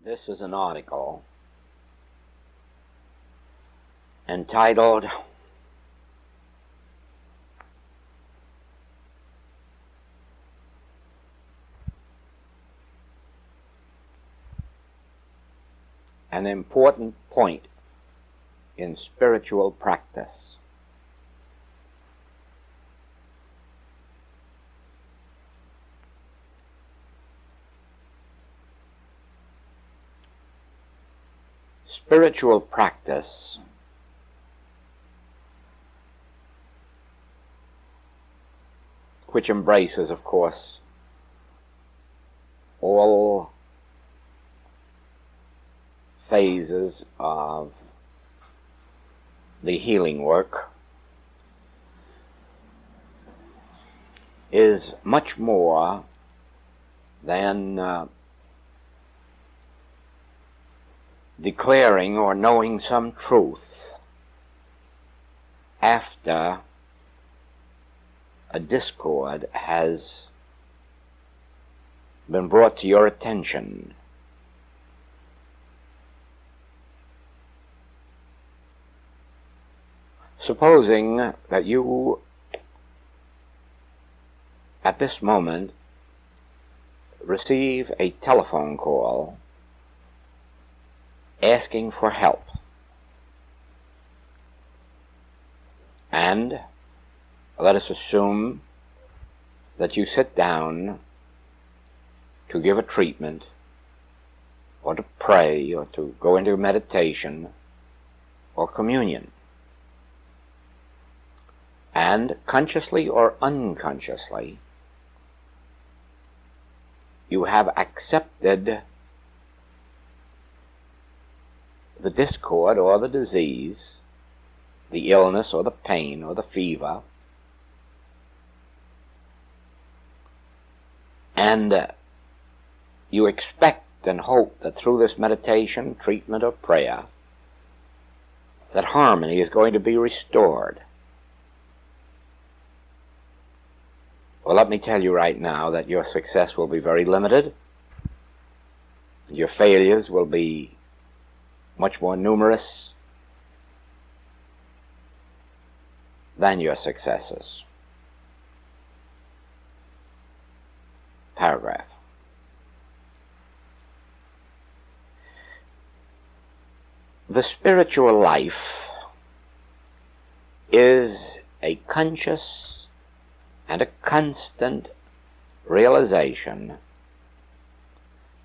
This is an article entitled An Important Point in Spiritual Practice. Spiritual practice which embraces, of course, all phases of the healing work, is much more than declaring or knowing some truth after a discord has been brought to your attention. Supposing that you, at this moment, receive a telephone call asking for help, and let us assume that you sit down to give a treatment, or to pray, or to go into meditation, or communion. And consciously or unconsciously, you have accepted the discord or the disease, the illness or the pain or the fever, and you expect and hope that through this meditation, treatment, or prayer, that harmony is going to be restored. Well, let me tell you right now that your success will be very limited. Your failures will be much more numerous than your successes. Paragraph. The spiritual life is a conscious and a constant realization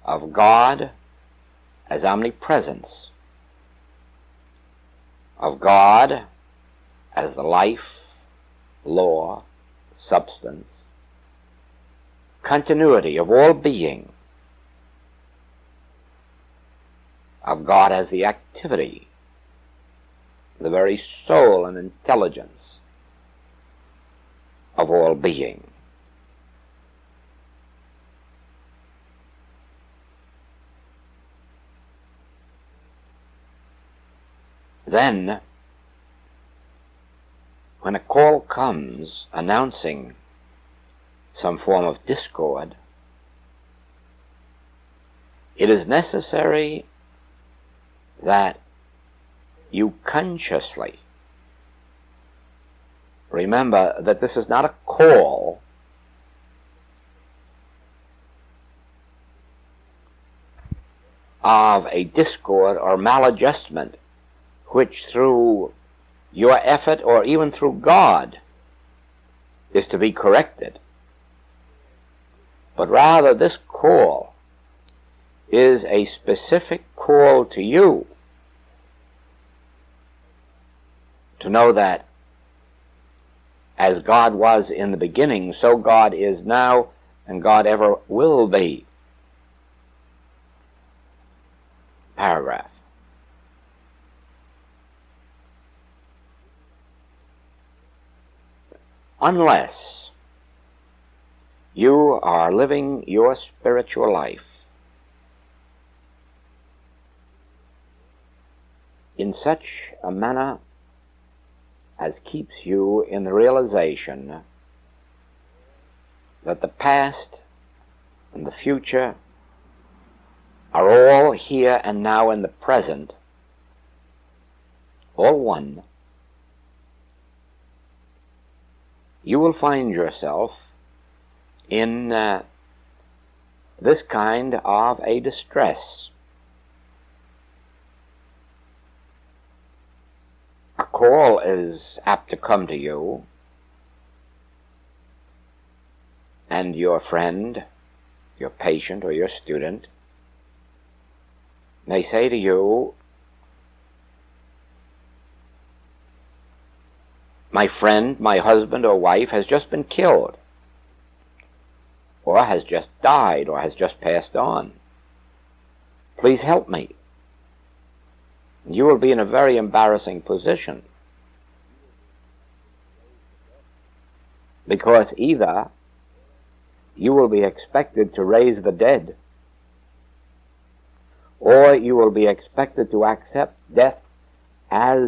of God as omnipresence, of God as the life, law, substance, continuity of all being, of God as the activity, the very soul and intelligence of all being. Then, when a call comes announcing some form of discord, it is necessary that you consciously remember that this is not a call of a discord or maladjustment which through your effort or even through God is to be corrected. But rather this call is a specific call to you to know that as God was in the beginning, so God is now, and God ever will be. Paragraph. Unless you are living your spiritual life in such a manner as keeps you in the realization that the past and the future are all here and now in the present, all one, you will find yourself in this kind of a distress. A call is apt to come to you, and your friend, your patient, or your student may say to you, my friend, my husband or wife has just been killed, or has just died, or has just passed on. Please help me. You will be in a very embarrassing position, because either you will be expected to raise the dead, or you will be expected to accept death as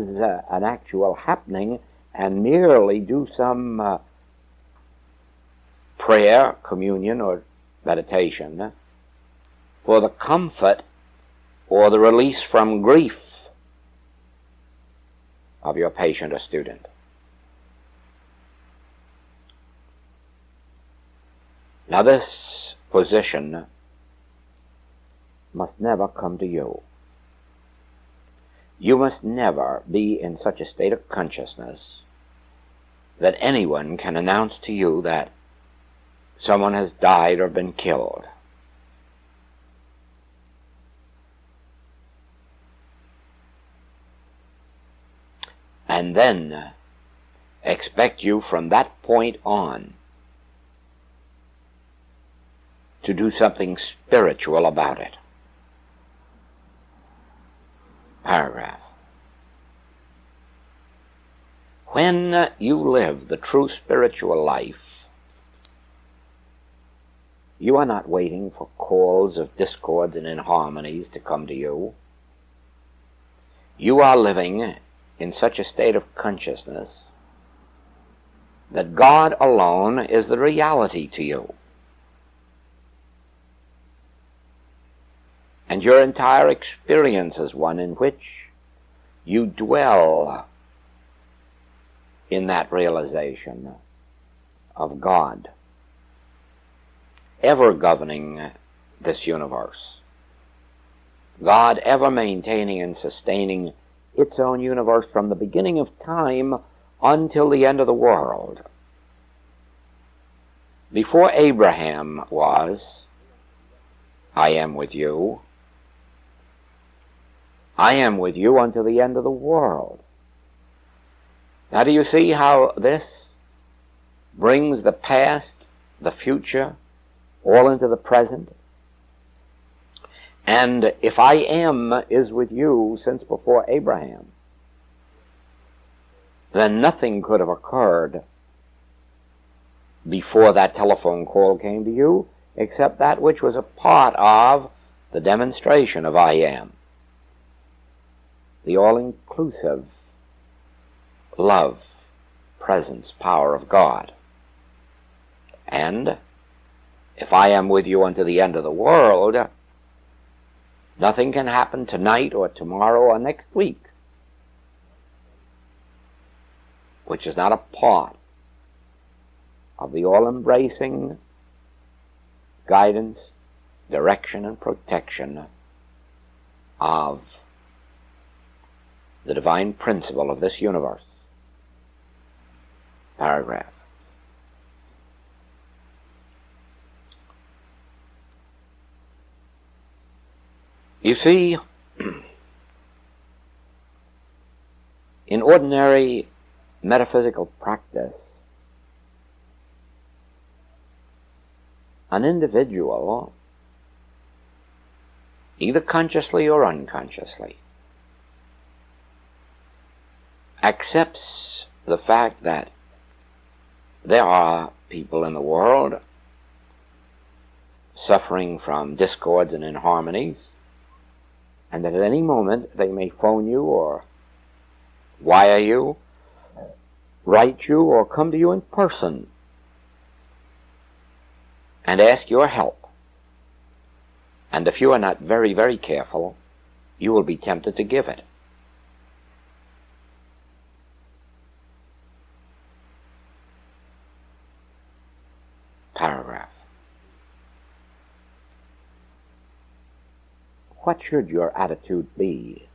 an actual happening and merely do some prayer, communion, or meditation for the comfort or the release from grief of your patient or student. Now this position must never come to you. You must never be in such a state of consciousness that anyone can announce to you that someone has died or been killed. And then expect you from that point on to do something spiritual about it. Paragraph. When you live the true spiritual life, you are not waiting for calls of discords and inharmonies to come to you. You are living in such a state of consciousness that God alone is the reality to you. And your entire experience is one in which you dwell in that realization of God, ever governing this universe. God ever maintaining and sustaining its own universe from the beginning of time until the end of the world. Before Abraham was, I am with you. I am with you until the end of the world. Now do you see how this brings the past, the future, all into the present? And if I am is with you since before Abraham, then nothing could have occurred before that telephone call came to you except that which was a part of the demonstration of I am. The all-inclusive love, presence, power of God. And if I am with you unto the end of the world, nothing can happen tonight or tomorrow or next week which is not a part of the all-embracing guidance, direction, and protection of the divine principle of this universe. Paragraph. You see, in ordinary metaphysical practice, an individual, either consciously or unconsciously, accepts the fact that there are people in the world suffering from discords and inharmonies, and that at any moment they may phone you or wire you, write you, or come to you in person and ask your help. And if you are not very, very careful, you will be tempted to give it. Paragraph. What should your attitude be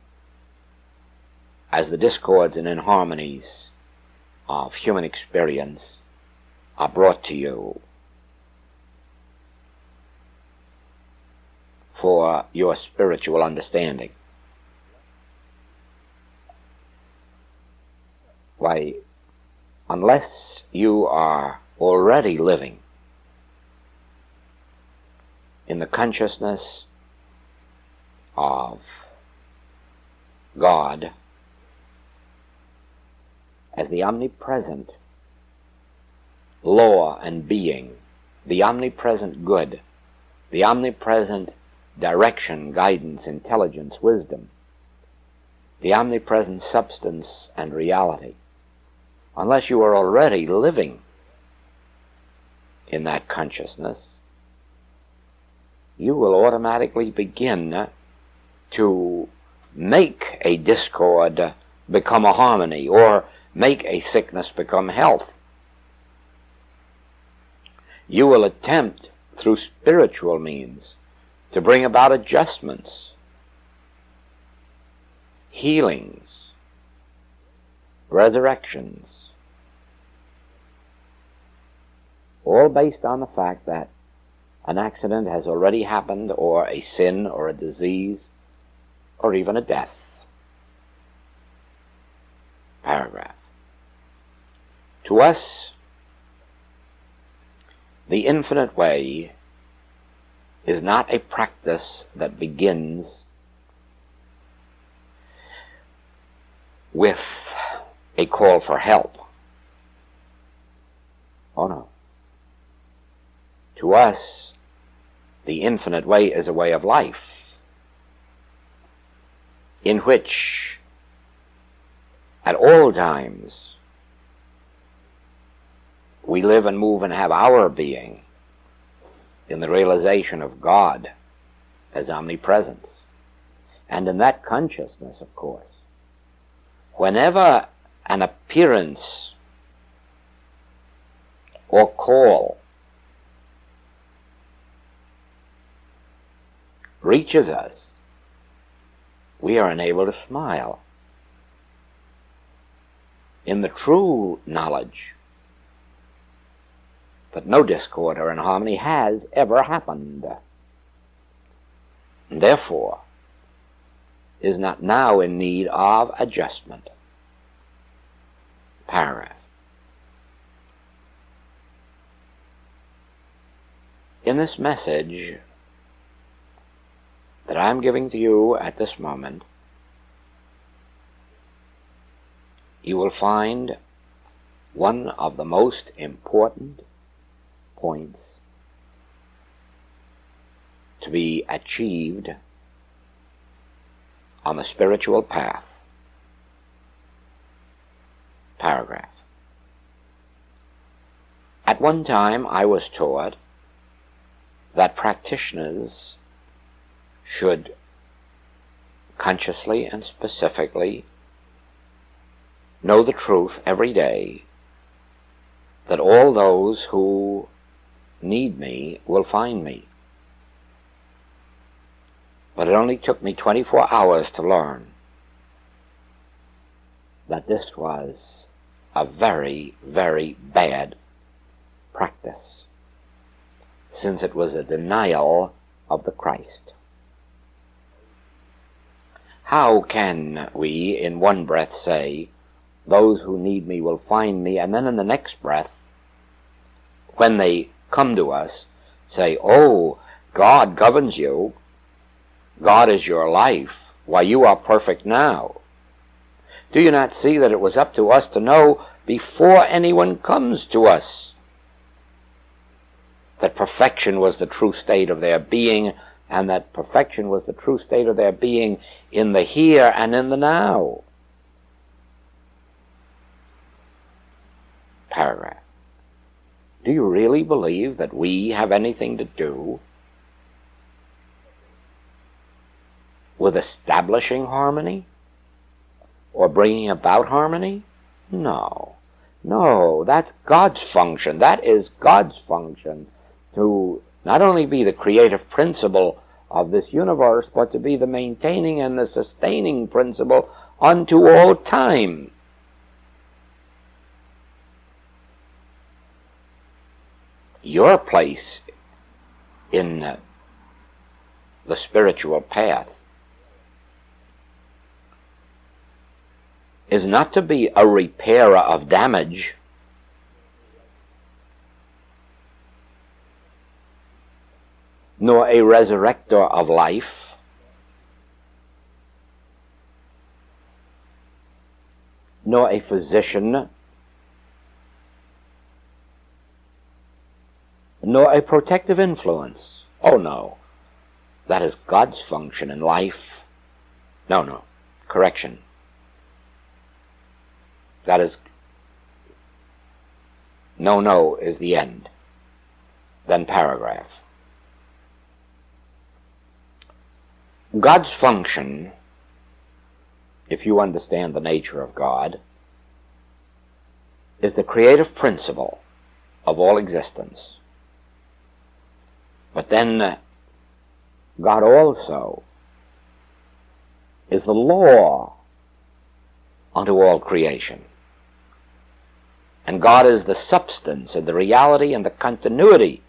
as the discords and inharmonies of human experience are brought to you for your spiritual understanding? Why, unless you are already living in the consciousness of God as the omnipresent law and being, the omnipresent good, the omnipresent direction, guidance, intelligence, wisdom, the omnipresent substance and reality, unless you are already living in that consciousness, you will automatically begin to make a discord become a harmony, or make a sickness become health. You will attempt, through spiritual means, to bring about adjustments, healings, resurrections, all based on the fact that an accident has already happened, or a sin, or a disease, or even a death. Paragraph. To us, the infinite way is not a practice that begins with a call for help. Oh no. To us, the infinite way is a way of life in which at all times we live and move and have our being in the realization of God as omnipresence. And in that consciousness, of course, whenever an appearance or call reaches us, we are enabled to smile in the true knowledge that no discord or inharmony has ever happened, and therefore is not now in need of adjustment. Paragraph. In this message that I'm giving to you at this moment, you will find one of the most important points to be achieved on the spiritual path. Paragraph. At one time I was taught that practitioners should consciously and specifically know the truth every day that all those who need me will find me. But it only took me 24 hours to learn that this was a very, very bad practice, since it was a denial of the Christ. How can we in one breath say, those who need me will find me, and then in the next breath, when they come to us, say, oh, God governs you, God is your life, why you are perfect now. Do you not see that it was up to us to know before anyone comes to us that perfection was the true state of their being, and that perfection was the true state of their being in the here and in the now? Paragraph. Do you really believe that we have anything to do with establishing harmony or bringing about harmony? No. No, that's God's function. That is God's function, to not only be the creative principle of this universe, but to be the maintaining and the sustaining principle unto all time. Your place in the spiritual path is not to be a repairer of damage, nor a resurrector of life, nor a physician, nor a protective influence. Oh no, that is God's function in life. No, correction. That is, no is the end, then paragraph. God's function, if you understand the nature of God, is the creative principle of all existence. But then God also is the law unto all creation. And God is the substance and the reality and the continuity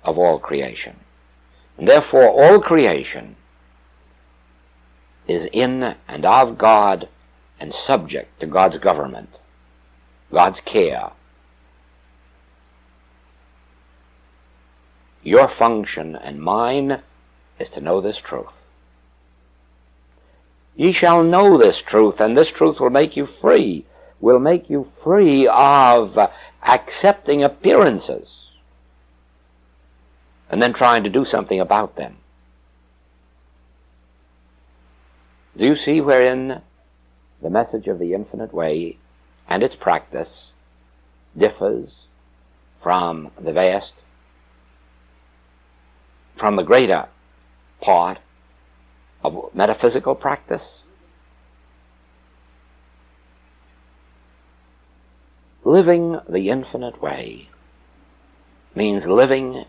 of all creation. And therefore all creation is in and of God and subject to God's government, God's care. Your function and mine is to know this truth. Ye shall know this truth, and this truth will make you free, will make you free of accepting appearances and then trying to do something about them. Do you see wherein the message of the infinite way and its practice differs from the vast, from the greater part of metaphysical practice? Living the infinite way means living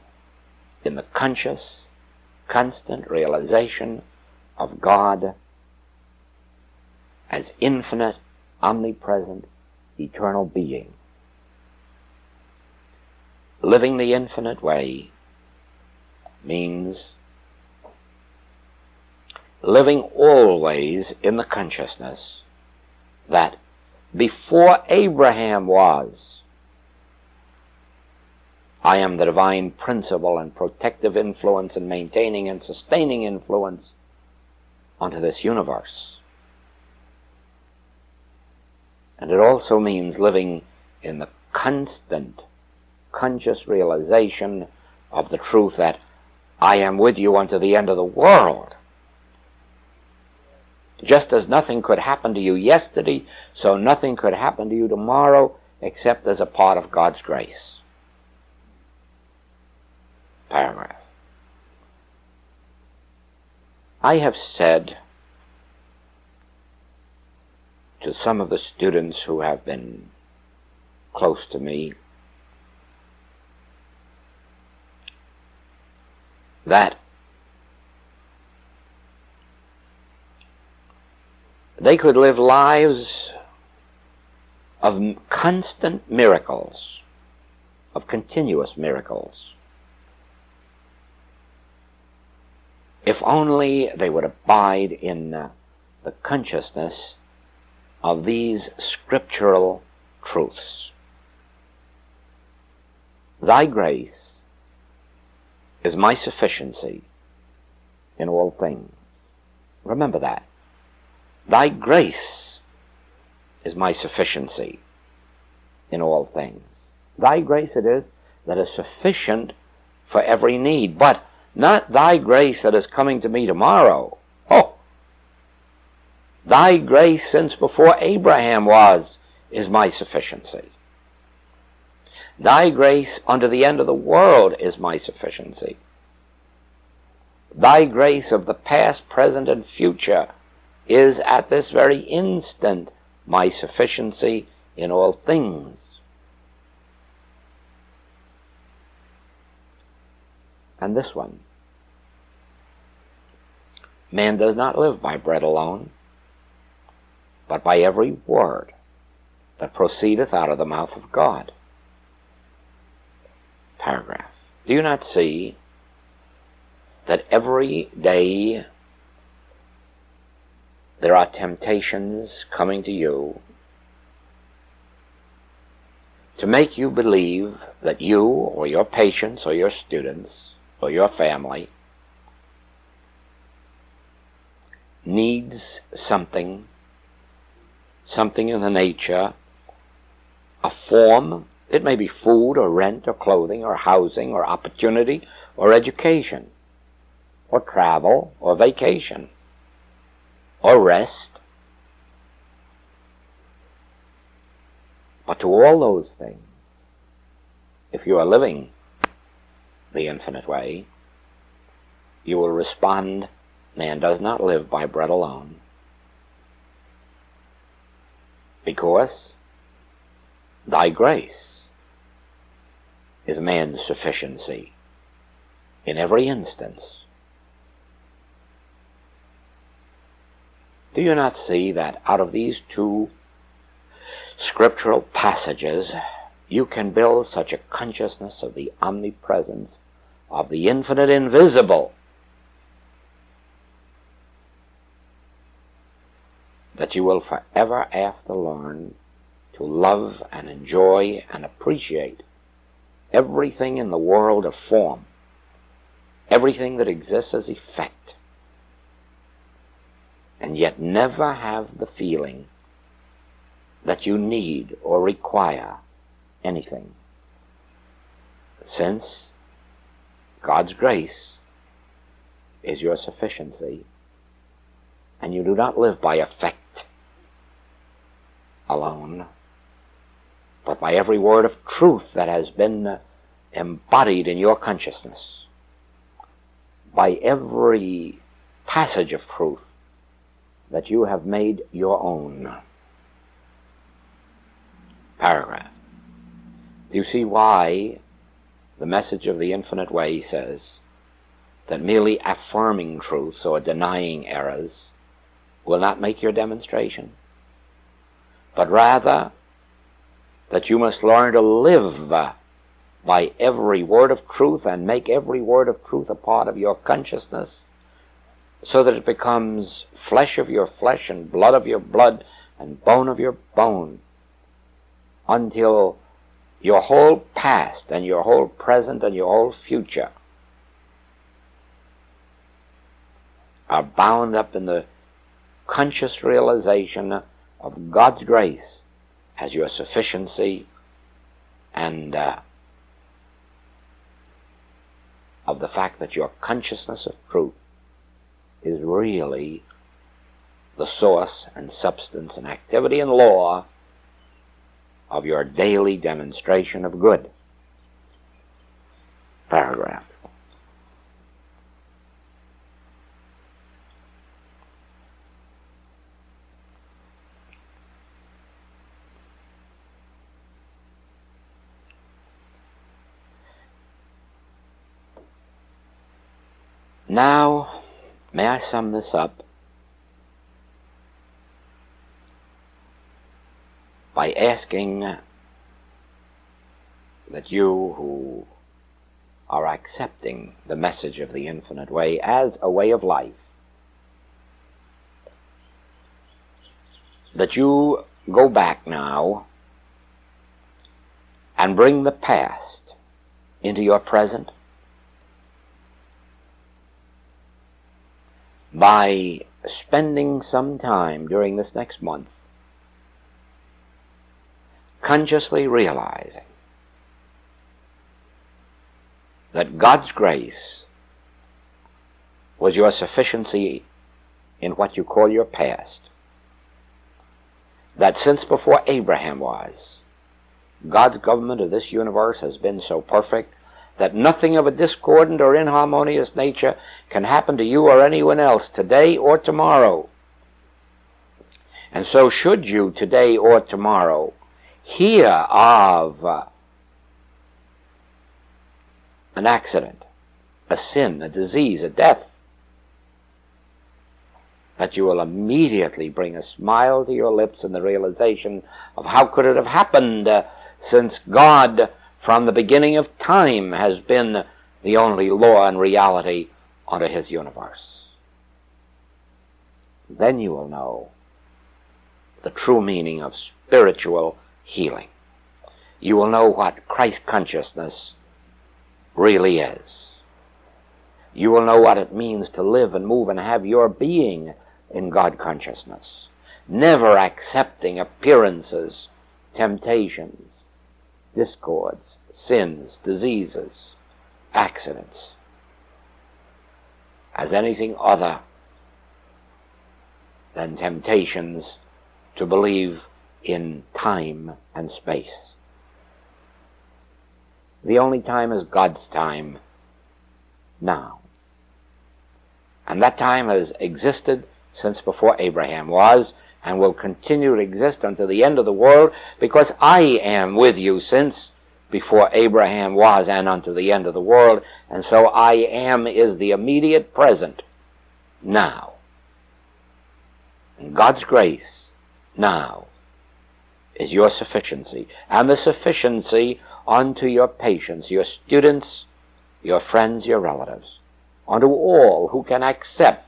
in the conscious, constant realization of God as infinite, omnipresent, eternal being. Living the infinite way means living always in the consciousness that before Abraham was, I am the divine principle and protective influence and maintaining and sustaining influence onto this universe. And it also means living in the constant, conscious realization of the truth that I am with you unto the end of the world. Just as nothing could happen to you yesterday, so nothing could happen to you tomorrow except as a part of God's grace. Paragraph. I have said to some of the students who have been close to me that they could live lives of constant miracles, of continuous miracles, if only they would abide in the consciousness of these scriptural truths. Thy grace is my sufficiency in all things. Remember that. Thy grace is my sufficiency in all things. Thy grace it is that is sufficient for every need, but not thy grace that is coming to me tomorrow. Oh, thy grace since before Abraham was is my sufficiency. Thy grace unto the end of the world is my sufficiency. Thy grace of the past, present, and future is at this very instant my sufficiency in all things. And this one, man does not live by bread alone, but by every word that proceedeth out of the mouth of God. Paragraph. Do you not see that every day there are temptations coming to you to make you believe that you or your patients or your students or your family needs something in the nature, a form? It may be food or rent or clothing or housing or opportunity or education or travel or vacation or rest. But to all those things, if you are living the infinite way, you will respond, man does not live by bread alone, because thy grace is man's sufficiency in every instance. Do you not see that out of these two scriptural passages you can build such a consciousness of the omnipresence, of the infinite invisible, that you will forever after learn to love and enjoy and appreciate everything in the world of form, everything that exists as effect, and yet never have the feeling that you need or require anything, since God's grace is your sufficiency, and you do not live by effect alone, but by every word of truth that has been embodied in your consciousness, by every passage of truth that you have made your own. Paragraph. Do you see why the message of the infinite way says that merely affirming truths or denying errors will not make your demonstration, but rather that you must learn to live by every word of truth and make every word of truth a part of your consciousness, so that it becomes flesh of your flesh and blood of your blood and bone of your bone, until your whole past and your whole present and your whole future are bound up in the conscious realization of God's grace as your sufficiency, and of the fact that your consciousness of truth is really the source and substance and activity and law of your daily demonstration of good. Paragraph. Now, may I sum this up by asking that you who are accepting the message of the infinite way as a way of life, that you go back now and bring the past into your present by spending some time during this next month consciously realizing that God's grace was your sufficiency in what you call your past, that since before Abraham was, God's government of this universe has been so perfect that nothing of a discordant or inharmonious nature can happen to you or anyone else today or tomorrow. And so should you today or tomorrow hear of an accident, a sin, a disease, a death, that you will immediately bring a smile to your lips in the realization of how could it have happened, since God from the beginning of time has been the only law and reality unto his universe. Then you will know the true meaning of spiritual healing. You will know what Christ consciousness really is. You will know what it means to live and move and have your being in God consciousness, never accepting appearances, temptations, discords, sins, diseases, accidents as anything other than temptations to believe in time and space. The only time is God's time now. And that time has existed since before Abraham was, and will continue to exist unto the end of the world, because I am with you since before Abraham was and unto the end of the world, and so I am is the immediate present now. And God's grace now is your sufficiency, and the sufficiency unto your patients, your students, your friends, your relatives, unto all who can accept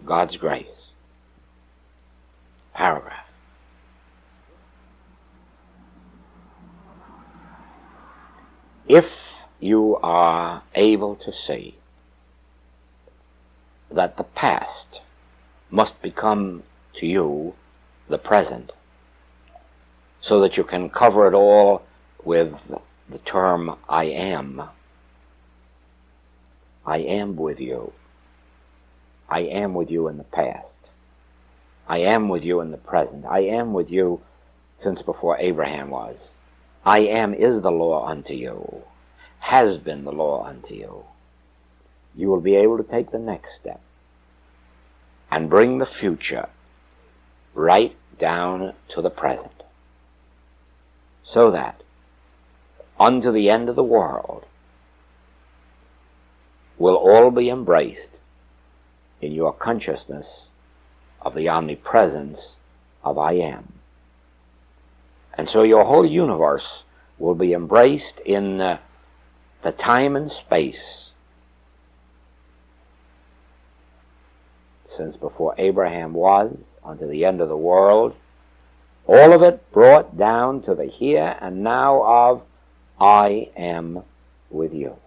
God's grace. Paragraph. If you are able to see that the past must become to you the present, so that you can cover it all with the term I am with you. I am with you in the past. I am with you in the present. I am with you since before Abraham was. I am is the law unto you, has been the law unto you. You will be able to take the next step and bring the future right down to the present, so that unto the end of the world will all be embraced in your consciousness of the omnipresence of I am. And so your whole universe will be embraced in the time and space since before Abraham was unto the end of the world, all of it brought down to the here and now of I am with you.